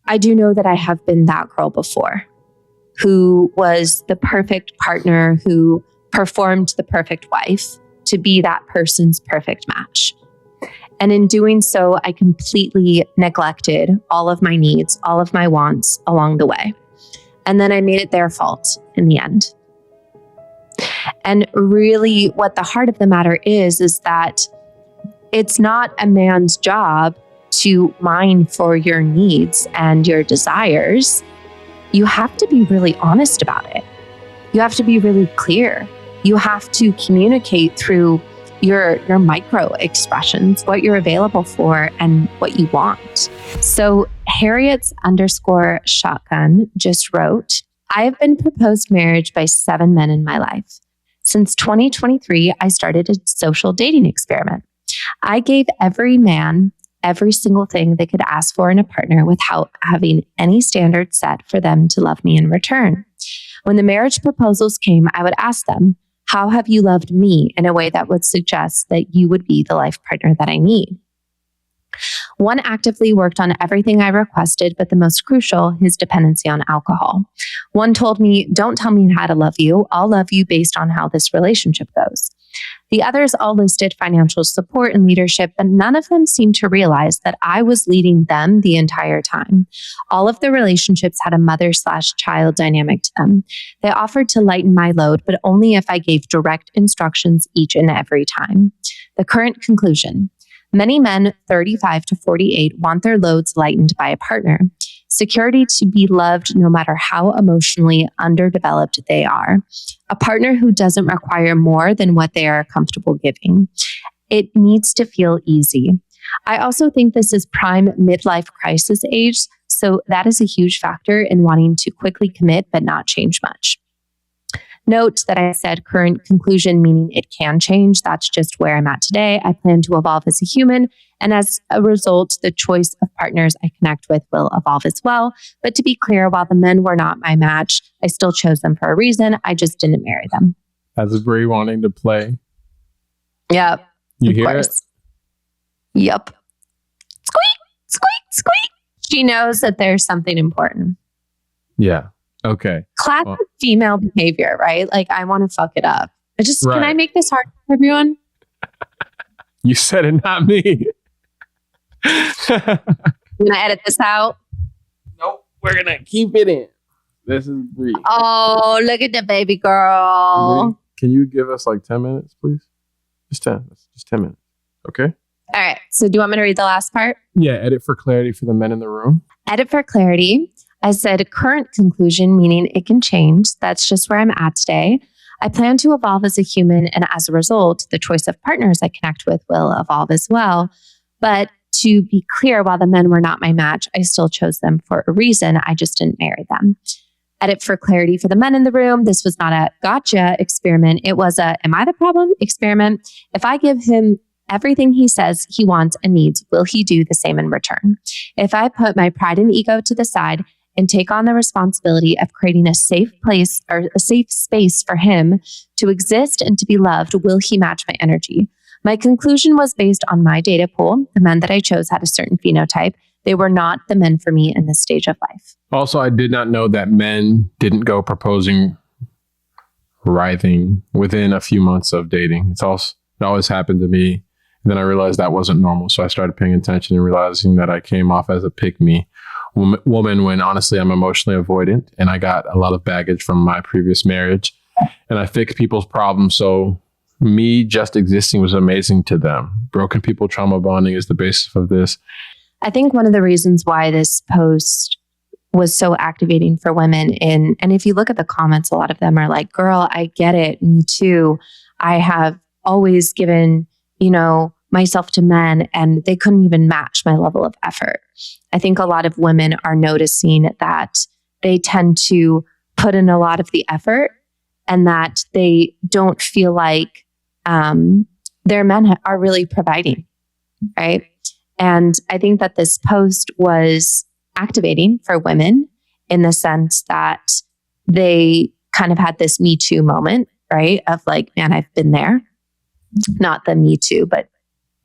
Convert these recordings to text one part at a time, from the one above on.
I do know that I have been that girl before who was the perfect partner, who performed the perfect wife to be that person's perfect match. And in doing so, I completely neglected all of my needs, all of my wants along the way. And then I made it their fault in the end. And really what the heart of the matter is that it's not a man's job to mine for your needs and your desires. You have to be really honest about it. You have to be really clear. You have to communicate through your micro expressions, what you're available for and what you want. So Harriet's_shotgun just wrote, I have been proposed marriage by 7 men in my life. Since 2023, I started a social dating experiment. I gave every man every single thing they could ask for in a partner without having any standard set for them to love me in return. When the marriage proposals came, I would ask them, how have you loved me in a way that would suggest that you would be the life partner that I need? One actively worked on everything I requested, but the most crucial, his dependency on alcohol. One told me, don't tell me how to love you. I'll love you based on how this relationship goes. The others all listed financial support and leadership, but none of them seemed to realize that I was leading them the entire time. All of the relationships had a mother/child dynamic to them. They offered to lighten my load, but only if I gave direct instructions each and every time. The current conclusion: many men 35 to 48 want their loads lightened by a partner. Security to be loved no matter how emotionally underdeveloped they are. A partner who doesn't require more than what they are comfortable giving. It needs to feel easy. I also think this is prime midlife crisis age, so that is a huge factor in wanting to quickly commit but not change much. Note that I said current conclusion, meaning it can change. That's just where I'm at today. I plan to evolve as a human. And as a result, the choice of partners I connect with will evolve as well. But to be clear, while the men were not my match, I still chose them for a reason. I just didn't marry them. That's Brie wanting to play. Yep. You hear it? Yep. Squeak, squeak, squeak. She knows that there's something important. Yeah. Okay. Classic female behavior, right? Like, I want to fuck it up. Can I make this hard for everyone? You said it, not me. Can I edit this out? Nope. We're going to keep it in. This is Brie. Oh, look at the baby girl. Brie, can you give us like 10 minutes, please? Just 10. Just 10 minutes. Okay? All right. So do you want me to read the last part? Yeah. Edit for clarity for the men in the room. Edit for clarity. I said current conclusion, meaning it can change. That's just where I'm at today. I plan to evolve as a human, and as a result, the choice of partners I connect with will evolve as well. But to be clear, while the men were not my match, I still chose them for a reason. I just didn't marry them. Edit for clarity for the men in the room. This was not a gotcha experiment. It was a am I the problem experiment. If I give him everything he says he wants and needs, will he do the same in return? If I put my pride and ego to the side and take on the responsibility of creating a safe place or a safe space for him to exist and to be loved, will he match my energy? My conclusion was based on my data pool. The men that I chose had a certain phenotype. They were not the men for me in this stage of life. Also, I did not know that men didn't go proposing writhing within a few months of dating. It always happened to me. And then I realized that wasn't normal. So I started paying attention and realizing that I came off as a pick-me woman when honestly I'm emotionally avoidant, and I got a lot of baggage from my previous marriage, and I fixed people's problems. So me just existing was amazing to them. Broken people trauma bonding is the basis of this. I think one of the reasons why this post was so activating for women and if you look at the comments, a lot of them are like, girl, I get it. Me too. I have always given, myself to men and they couldn't even match my level of effort. I think a lot of women are noticing that they tend to put in a lot of the effort and that they don't feel like their men are really providing, right? And I think that this post was activating for women in the sense that they kind of had this Me Too moment, right? Of like, man, I've been there. Not the Me Too, but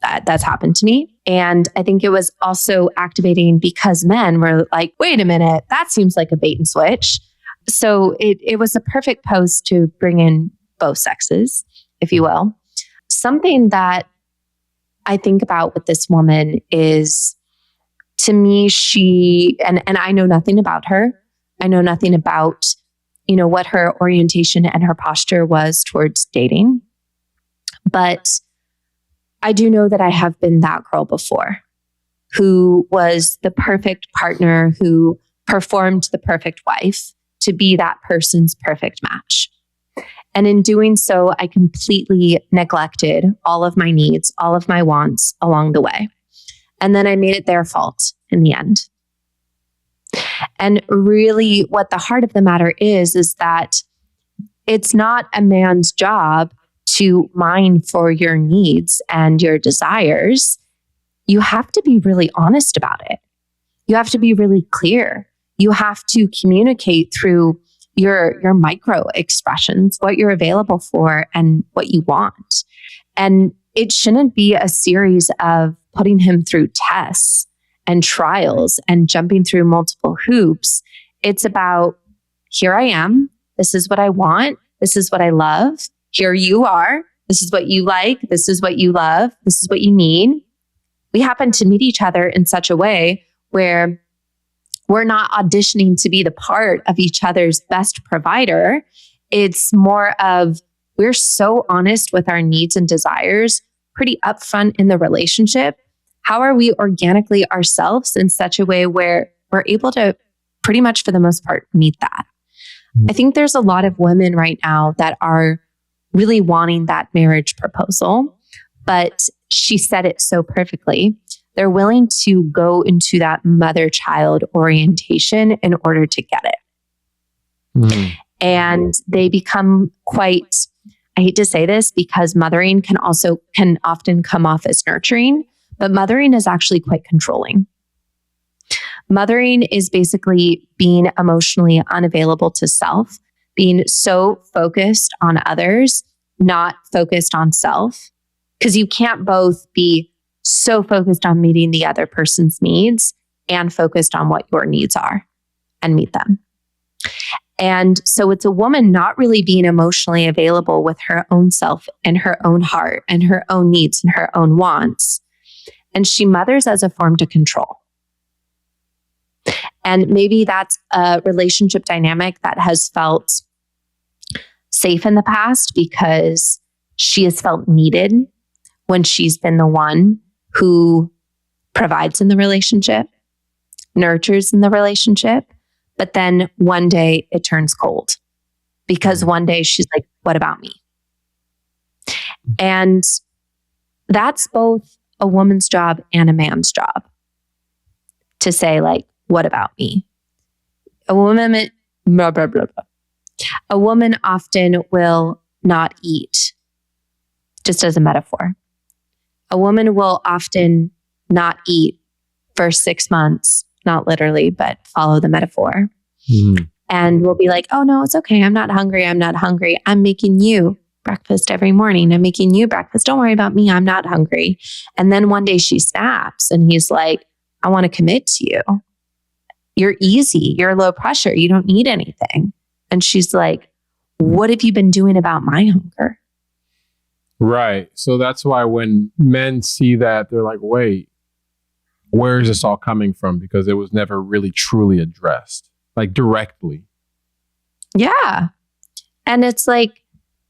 that's happened to me. And I think it was also activating because men were like, wait a minute, that seems like a bait and switch. So it was a perfect post to bring in both sexes, if you will. Something that I think about with this woman is, to me, and I know nothing about her. I know nothing about, what her orientation and her posture was towards dating. But I do know that I have been that girl before, who was the perfect partner, who performed the perfect wife to be that person's perfect match. And in doing so, I completely neglected all of my needs, all of my wants along the way. And then I made it their fault in the end. And really what the heart of the matter is that it's not a man's job to mine for your needs and your desires. You have to be really honest about it. You have to be really clear. You have to communicate through your micro expressions, what you're available for and what you want. And it shouldn't be a series of putting him through tests and trials and jumping through multiple hoops. It's about, here I am. This is what I want. This is what I love. Here you are. This is what you like. This is what you love. This is what you need. We happen to meet each other in such a way where we're not auditioning to be the part of each other's best provider. It's more of, we're so honest with our needs and desires, pretty upfront in the relationship. How are we organically ourselves in such a way where we're able to pretty much for the most part meet that? I think there's a lot of women right now that are really wanting that marriage proposal, but she said it so perfectly. They're willing to go into that mother-child orientation in order to get it. Mm. And they become quite, I hate to say this because mothering can often come off as nurturing, but mothering is actually quite controlling. Mothering is basically being emotionally unavailable to self, being so focused on others, not focused on self, because you can't both be so focused on meeting the other person's needs and focused on what your needs are and meet them. And so it's a woman not really being emotionally available with her own self and her own heart and her own needs and her own wants. And she mothers as a form to control. And maybe that's a relationship dynamic that has felt safe in the past because she has felt needed when she's been the one who provides in the relationship, nurtures in the relationship, but then one day it turns cold because one day she's like, what about me? And that's both a woman's job and a man's job to say, like, what about me? A woman, blah, blah, blah, blah. A woman often will not eat, just as a metaphor. A woman will often not eat for 6 months, not literally, but follow the metaphor. Mm-hmm. And will be like, oh no, it's okay. I'm not hungry. I'm not hungry. I'm making you breakfast every morning. I'm making you breakfast. Don't worry about me. I'm not hungry. And then one day she snaps and he's like, I want to commit to you. You're easy. You're low pressure. You don't need anything. And she's like, what have you been doing about my hunger? Right. So that's why when men see that, they're like, wait, where is this all coming from? Because it was never really truly addressed, like directly. Yeah. And it's like,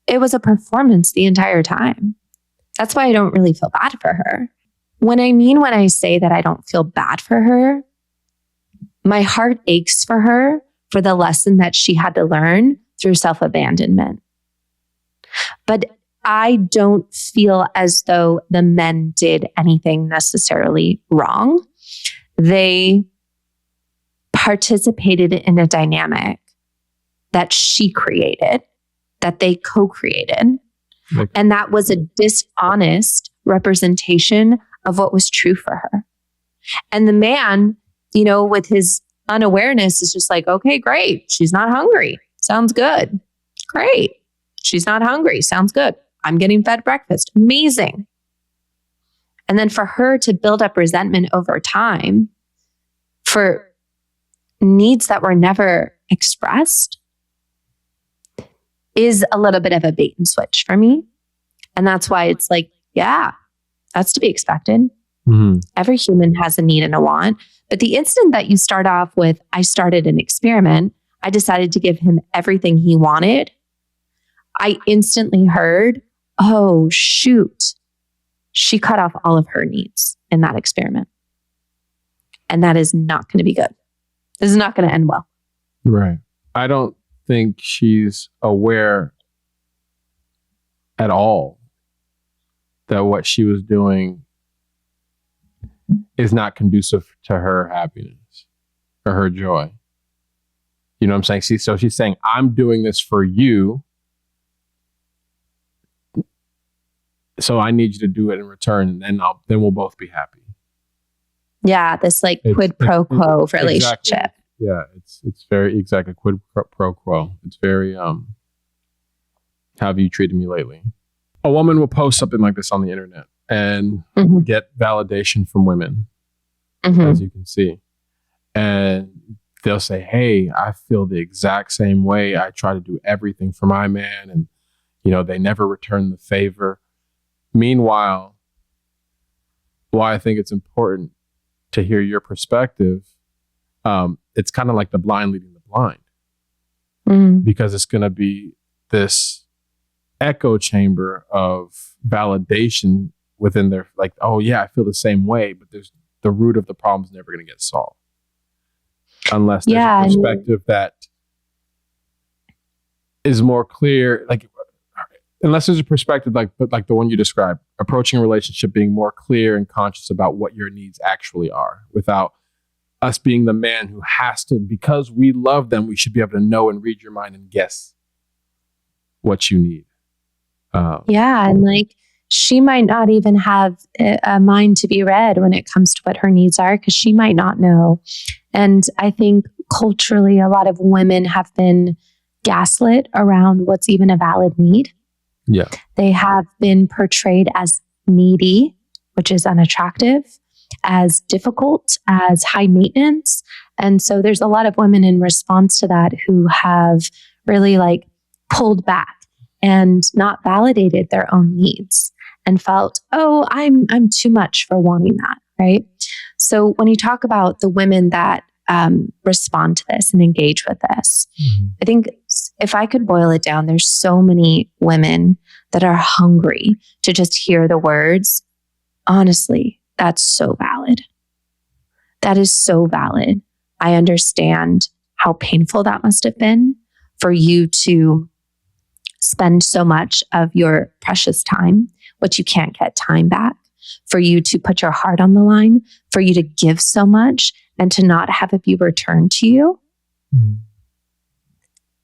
it was a performance the entire time. That's why I don't really feel bad for her. When I say that I don't feel bad for her, my heart aches for her for the lesson that she had to learn through self-abandonment. But I don't feel as though the men did anything necessarily wrong. They participated in a dynamic that she created, that they co-created. Okay. And that was a dishonest representation of what was true for her. And the man, with his unawareness is just like, okay, great. She's not hungry. Sounds good. Great. She's not hungry. Sounds good. I'm getting fed breakfast. Amazing. And then for her to build up resentment over time for needs that were never expressed is a little bit of a bait and switch for me. And that's why it's like, yeah, that's to be expected. Mm-hmm. Every human has a need and a want. But the instant that you start off with, I started an experiment, I decided to give him everything he wanted, I instantly heard, oh, shoot, she cut off all of her needs in that experiment. And that is not going to be good. This is not going to end well. Right. I don't think she's aware at all that what she was doing is not conducive to her happiness or her joy. You know what I'm saying? So she's saying, I'm doing this for you, so I need you to do it in return, and then we'll both be happy. Yeah, this like quid pro quo relationship. Exactly. Yeah, it's very exactly quid pro quo. It's very how have you treated me lately? A woman will post something like this on the internet and get validation from women, as you can see, and they'll say, "Hey, I feel the exact same way. I try to do everything for my man, and they never return the favor." Meanwhile, why I think it's important to hear your perspective, it's kind of like the blind leading the blind, because it's going to be this echo chamber of validation within their, like, oh yeah, I feel the same way, but the root of the problem is never going to get solved unless there's a perspective that is more clear, unless there's a perspective like the one you described, approaching a relationship being more clear and conscious about what your needs actually are, without us being the man who has to, because we love them, we should be able to know and read your mind and guess what you need. And like, she might not even have a mind to be read when it comes to what her needs are, because she might not know. And I think culturally, a lot of women have been gaslit around what's even a valid need. Yeah. They have been portrayed as needy, which is unattractive, as difficult, as high maintenance. And so there's a lot of women in response to that who have really pulled back and not validated their own needs and felt, oh, I'm too much for wanting that, right? So when you talk about the women that respond to this and engage with this, I think if I could boil it down, there's so many women that are hungry to just hear the words, honestly, that's so valid. That is so valid. I understand how painful that must have been for you to spend so much of your precious time, which you can't get time back, for you to put your heart on the line, for you to give so much and to not have it be returned to you.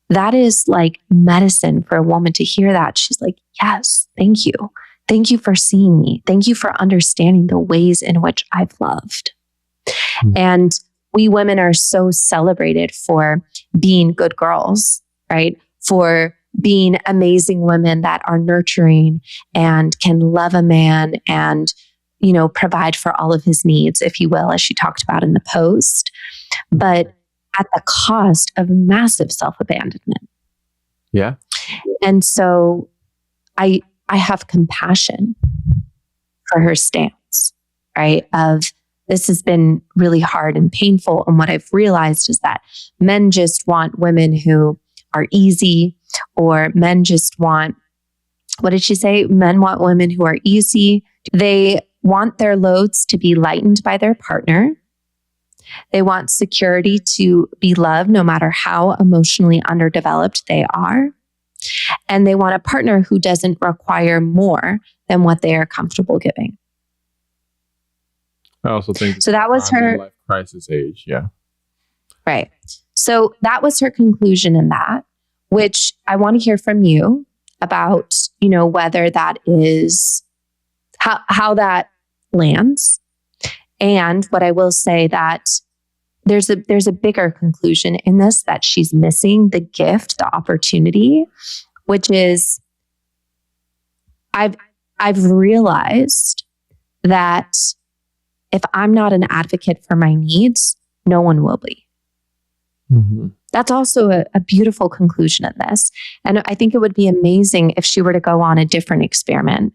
That is like medicine for a woman to hear that. She's like, yes, thank you. Thank you for seeing me. Thank you for understanding the ways in which I've loved. And we women are so celebrated for being good girls, right? For being amazing women that are nurturing and can love a man and, provide for all of his needs, if you will, as she talked about in the post, but at the cost of massive self-abandonment. Yeah. And so I have compassion for her stance, right? Of this has been really hard and painful. And what I've realized is that men just want women who are easy, or men just want, what did she say? Men want women who are easy. They want their loads to be lightened by their partner. They want security to be loved no matter how emotionally underdeveloped they are. And they want a partner who doesn't require more than what they are comfortable giving. I also think so. That was her life crisis age. Yeah. Right. So that was her conclusion in that, which I want to hear from you about, whether that is how that lands. And what I will say that there's a bigger conclusion in this, that she's missing the gift, the opportunity, which is I've realized that if I'm not an advocate for my needs, no one will be. Mm-hmm. That's also a beautiful conclusion in this. And I think it would be amazing if she were to go on a different experiment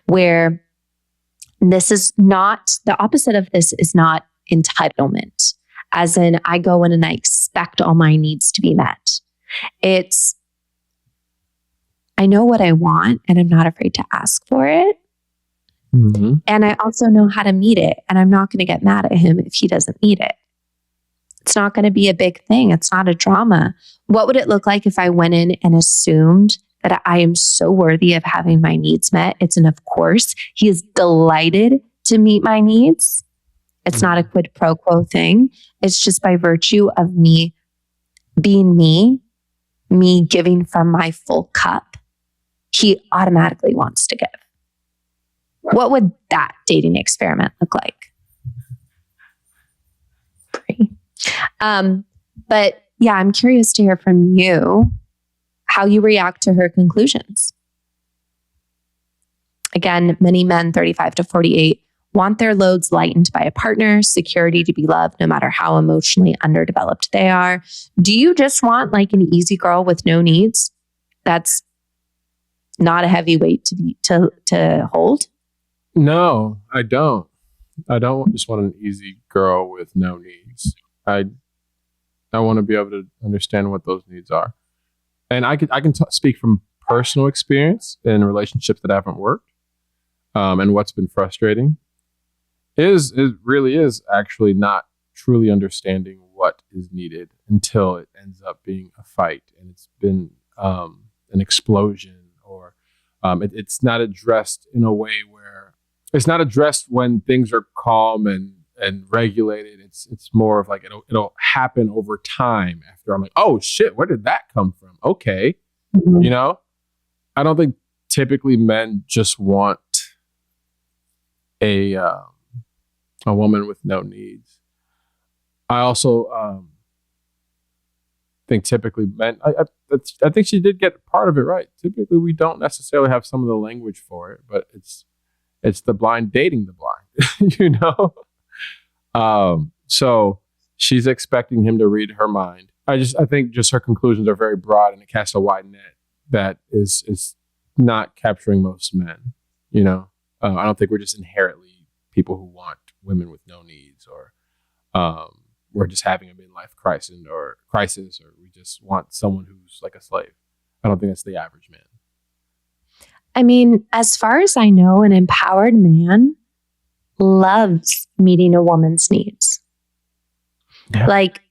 where this is not, the opposite of this is not entitlement, as in I go in and I expect all my needs to be met. It's, I know what I want and I'm not afraid to ask for it. Mm-hmm. And I also know how to meet it. And I'm not going to get mad at him if he doesn't meet it. It's not going to be a big thing. It's not a drama. What would it look like if I went in and assumed that I am so worthy of having my needs met? It's an of course. He is delighted to meet my needs. It's not a quid pro quo thing. It's just by virtue of me being me giving from my full cup. He automatically wants to give. What would that dating experiment look like? But yeah, I'm curious to hear from you how you react to her conclusions. Again, many men 35 to 48 want their loads lightened by a partner, security to be loved no matter how emotionally underdeveloped they are. Do you just want like an easy girl with no needs? That's not a heavy weight to hold? No, I don't. I don't just want an easy girl with no needs. I want to be able to understand what those needs are. And I can speak from personal experience in relationships that haven't worked, and what's been frustrating it really is actually not truly understanding what is needed until it ends up being a fight and it's been an explosion, or it's not addressed in a way where it's not addressed when things are calm and regulated. It's more of like it'll happen over time after I'm like, oh shit, where did that come from? Okay. Mm-hmm. You know, I don't think typically men just want a woman with no needs. I also think typically men, I think she did get part of it right. Typically we don't necessarily have some of the language for it, but it's the blind dating the blind, you know? So she's expecting him to read her mind. I think just her conclusions are very broad and it casts a wide net that is not capturing most men, you know? I don't think we're just inherently people who want women with no needs, or we're just having a midlife crisis or we just want someone who's like a slave. I don't think that's the average man. I mean, as far as I know, an empowered man loves meeting a woman's needs. Yeah. Like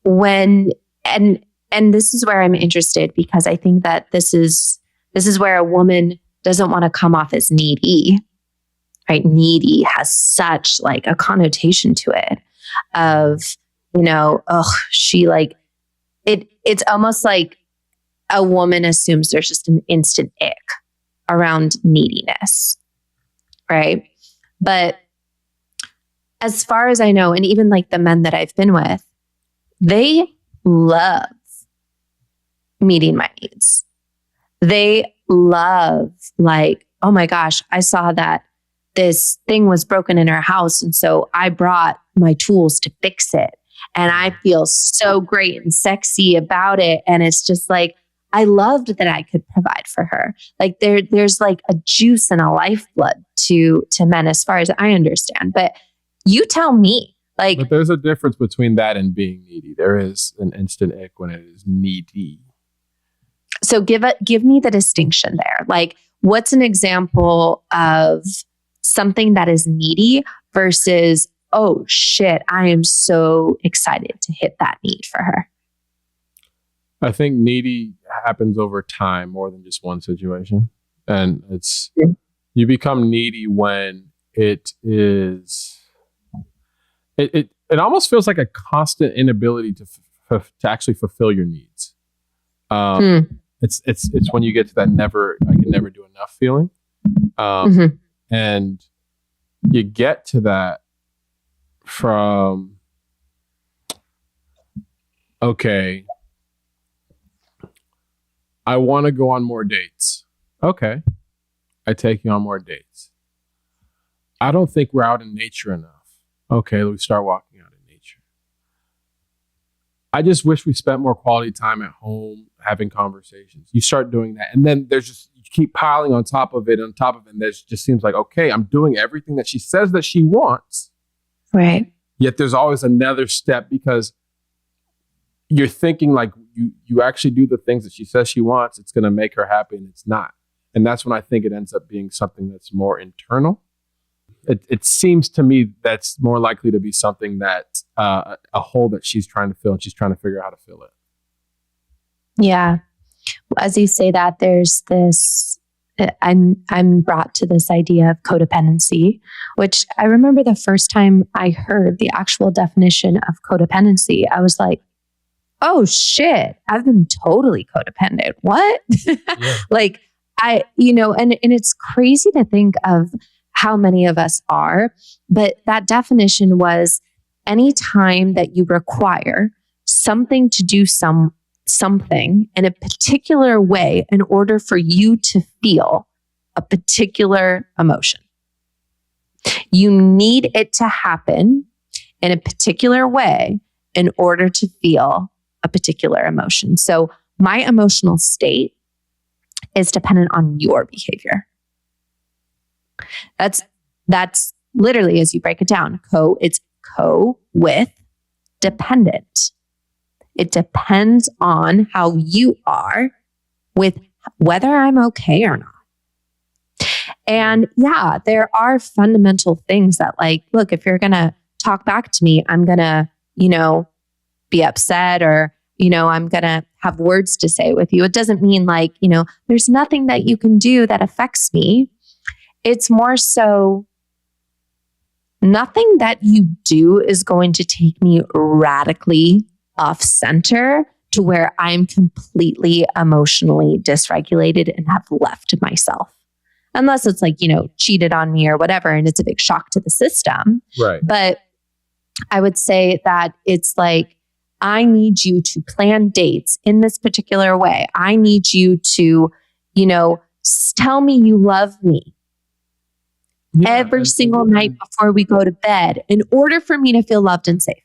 when, and this is where I'm interested, because I think that this is where a woman doesn't want to come off as needy, right? Needy has such like a connotation to it of, you know, she like, it's almost like a woman assumes there's just an instant ick around neediness, right? But as far as I know, and even like the men that I've been with, they love meeting my needs. They love like, oh my gosh, I saw that this thing was broken in our house. And so I brought my tools to fix it. And I feel so great and sexy about it. And it's just like, I loved that I could provide for her. Like there's like a juice and a lifeblood to men as far as I understand. But you tell me, like, but there's a difference between that and being needy. There is an instant ick when it is needy. So give me the distinction there. Like, what's an example of something that is needy versus, oh shit, I am so excited to hit that need for her? I think needy happens over time more than just one situation. And you become needy when it is, it almost feels like a constant inability to actually fulfill your needs. It's when you get to that I can never do enough feeling. And you get to that from, okay, I want to go on more dates. Okay. I take you on more dates. I don't think we're out in nature enough. Okay, we start walking out in nature. I just wish we spent more quality time at home having conversations. You start doing that, and then there's just, you keep piling on top of it, and there's just seems like, okay, I'm doing everything that she says that she wants. Right. Yet there's always another step, because you're thinking like you actually do the things that she says she wants, it's going to make her happy, and it's not. And that's when I think it ends up being something that's more internal. It seems to me that's more likely to be something that a hole that she's trying to fill, and she's trying to figure out how to fill it. Yeah. As you say that, there's this, I'm brought to this idea of codependency, which I remember the first time I heard the actual definition of codependency, I was like, oh shit, I've been totally codependent. What? Yeah. Like and it's crazy to think of how many of us are, but that definition was any time that you require something to do something in a particular way in order for you to feel a particular emotion. You need it to happen in a particular way in order to feel a particular emotion. So my emotional state is dependent on your behavior. That's literally, as you break it down, it's co with dependent. It depends on how you are with whether I'm okay or not. And yeah, there are fundamental things that, like, look, if you're going to talk back to me, I'm going to, be upset, or, I'm going to have words to say with you. It doesn't mean like, there's nothing that you can do that affects me. It's more so nothing that you do is going to take me radically off center to where I'm completely emotionally dysregulated and have left myself. Unless it's like, cheated on me or whatever, and it's a big shock to the system. Right. But I would say that it's like, I need you to plan dates in this particular way. I need you to, tell me you love me every single night before we go to bed in order for me to feel loved and safe.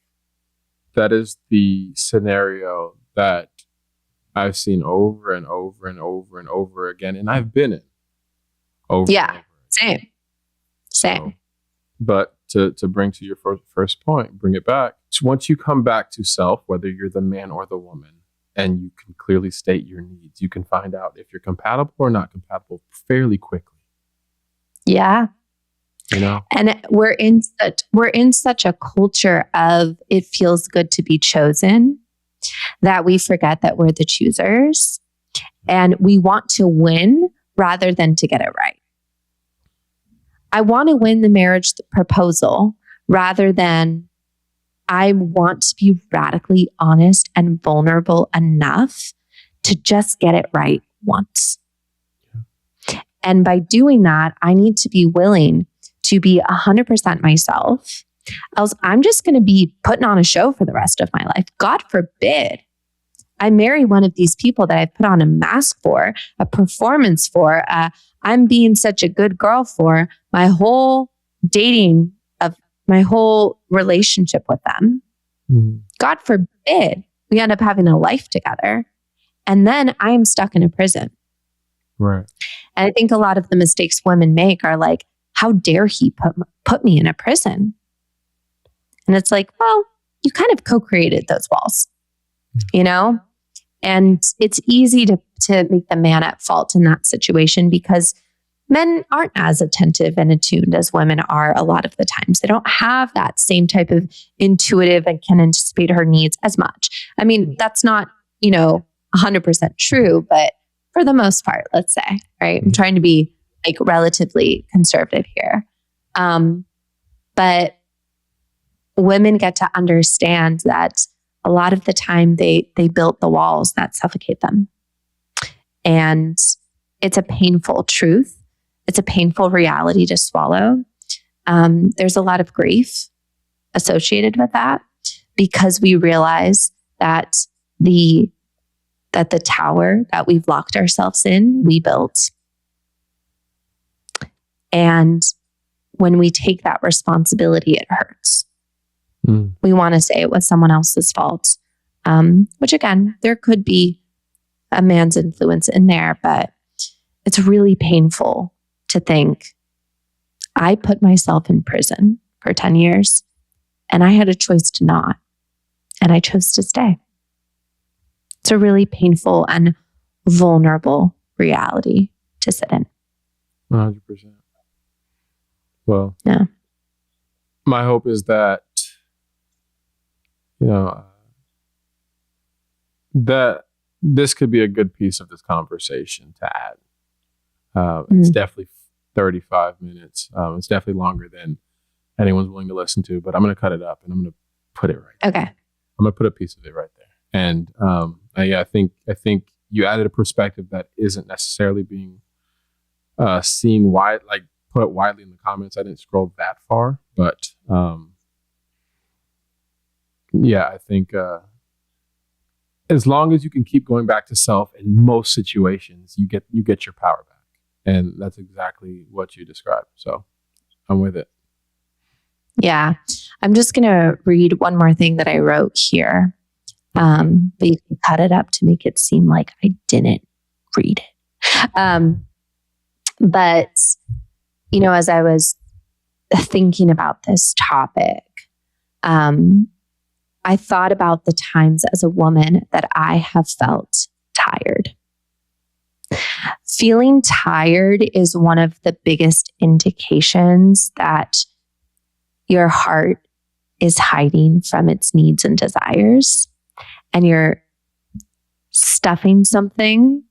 That is the scenario that I've seen over and over and over and over again, and I've been in over. Yeah, and over. Same. So, but to bring to your first point, bring it back. So once you come back to self, whether you're the man or the woman, and you can clearly state your needs, you can find out if you're compatible or not compatible fairly quickly. Yeah. And we're in such a culture of it feels good to be chosen that we forget that we're the choosers, and we want to win rather than to get it right. I want to win the marriage proposal rather than I want to be radically honest and vulnerable enough to just get it right once. Yeah. And by doing that, I need to be willing to be 100% myself. Else I'm just going to be putting on a show for the rest of my life. God forbid I marry one of these people that I put on a mask for, a performance for, I'm being such a good girl for my whole dating of my whole relationship with them. Mm-hmm. God forbid we end up having a life together, and then I'm stuck in a prison. Right. And I think a lot of the mistakes women make are like, how dare he put me in a prison? And it's like, well, you kind of co-created those walls, And it's easy to make the man at fault in that situation because men aren't as attentive and attuned as women are a lot of the times. They don't have that same type of intuitive and can anticipate her needs as much. I mean, that's not, 100% true, but for the most part, let's say, right? I'm trying to be like relatively conservative here. But women get to understand that a lot of the time they built the walls that suffocate them. And it's a painful truth. It's a painful reality to swallow. There's a lot of grief associated with that because we realize that the tower that we've locked ourselves in, we built. And when we take that responsibility, it hurts. We want to say it was someone else's fault, which again, there could be a man's influence in there, but it's really painful to think I put myself in prison for 10 years and I had a choice to not, and I chose to stay. It's a really painful and vulnerable reality to sit in. 100%. Well, yeah. My hope is that, that this could be a good piece of this conversation to add. It's definitely 35 minutes. It's definitely longer than anyone's willing to listen to, but I'm going to cut it up and I'm going to put it right there. Okay. I'm going to put a piece of it right there. And I think you added a perspective that isn't necessarily being seen wide, like put widely in the comments. I didn't scroll that far, but I think as long as you can keep going back to self in most situations, you get your power back. And that's exactly what you described. So I'm with it. Yeah. I'm just going to read one more thing that I wrote here. But you can cut it up to make it seem like I didn't read it. But, as I was thinking about this topic, I thought about the times as a woman that I have felt tired. Feeling tired is one of the biggest indications that your heart is hiding from its needs and desires, and you're stuffing something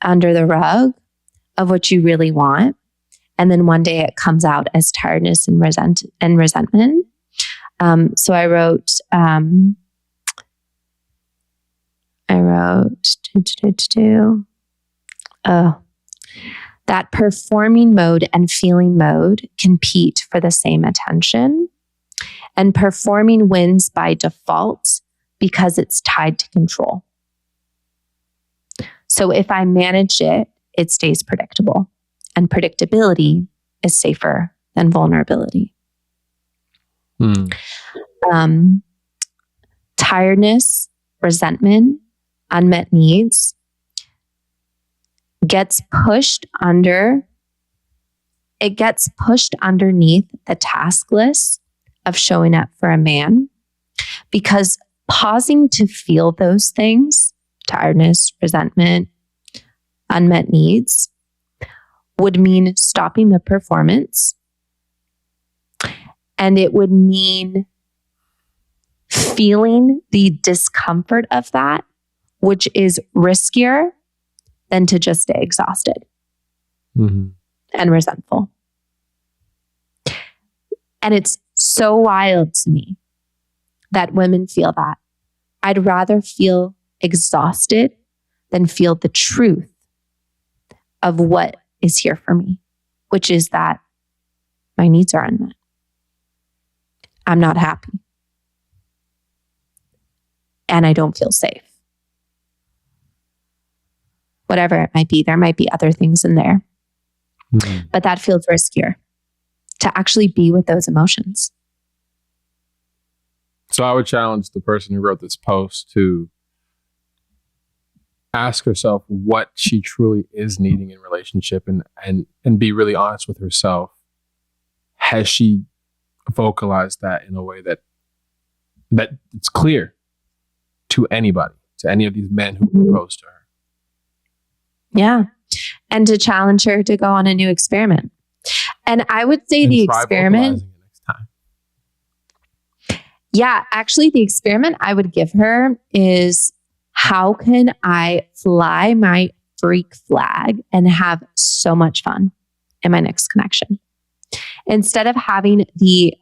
under the rug of what you really want. And then one day it comes out as tiredness and resentment. So I wrote, that performing mode and feeling mode compete for the same attention, and performing wins by default because it's tied to control. So if I manage it, it stays predictable, and predictability is safer than vulnerability. Tiredness, resentment, unmet needs gets pushed underneath the task list of showing up for a man, because pausing to feel those things, tiredness, resentment, unmet needs, would mean stopping the performance. And it would mean feeling the discomfort of that, which is riskier than to just stay exhausted and resentful. And it's so wild to me that women feel that. I'd rather feel exhausted than feel the truth of what is here for me, which is that my needs are unmet. I'm not happy. And I don't feel safe. Whatever it might be, there might be other things in there. But that feels riskier, to actually be with those emotions. So I would challenge the person who wrote this post to ask herself what she truly is needing in relationship, and be really honest with herself. Has she vocalized that in a way that it's clear to anybody, to any of these men who propose to her? Yeah. And to challenge her to go on a new experiment. And I would say the experiment. Next time. Yeah, actually, the experiment I would give her is, how can I fly my freak flag and have so much fun in my next connection? Instead of having the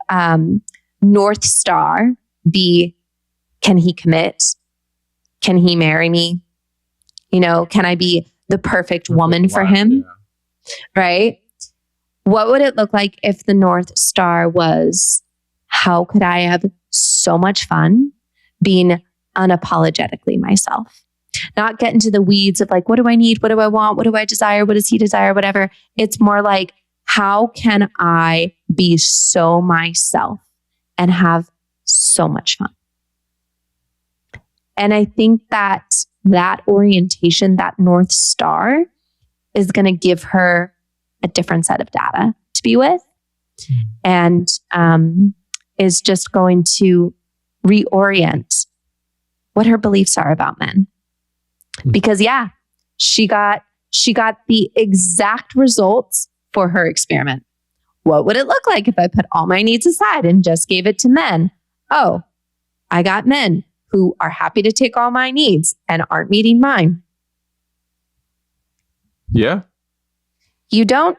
North Star be, can he commit? Can he marry me? Can I be the perfect woman for him? Yeah. Right? What would it look like if the North Star was, how could I have so much fun being unapologetically myself? Not get into the weeds of like, what do I need? What do I want? What do I desire? What does he desire? Whatever. It's more like, How can I be so myself and have so much fun? And I think that orientation, that North Star, is going to give her a different set of data to be with, and is just going to reorient what her beliefs are about men. Because she got the exact results for her experiment. What would it look like if I put all my needs aside and just gave it to men? Oh, I got men who are happy to take all my needs and aren't meeting mine. Yeah. You don't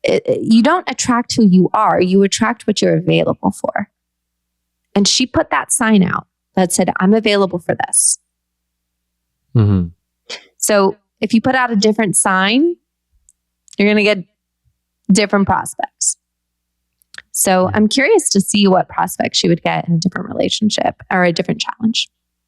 attract who you are. You attract what you're available for. And she put that sign out that said, I'm available for this. Mm-hmm. So if you put out a different sign, you're going to get different prospects. So I'm curious to see what prospects she would get in a different relationship or a different challenge.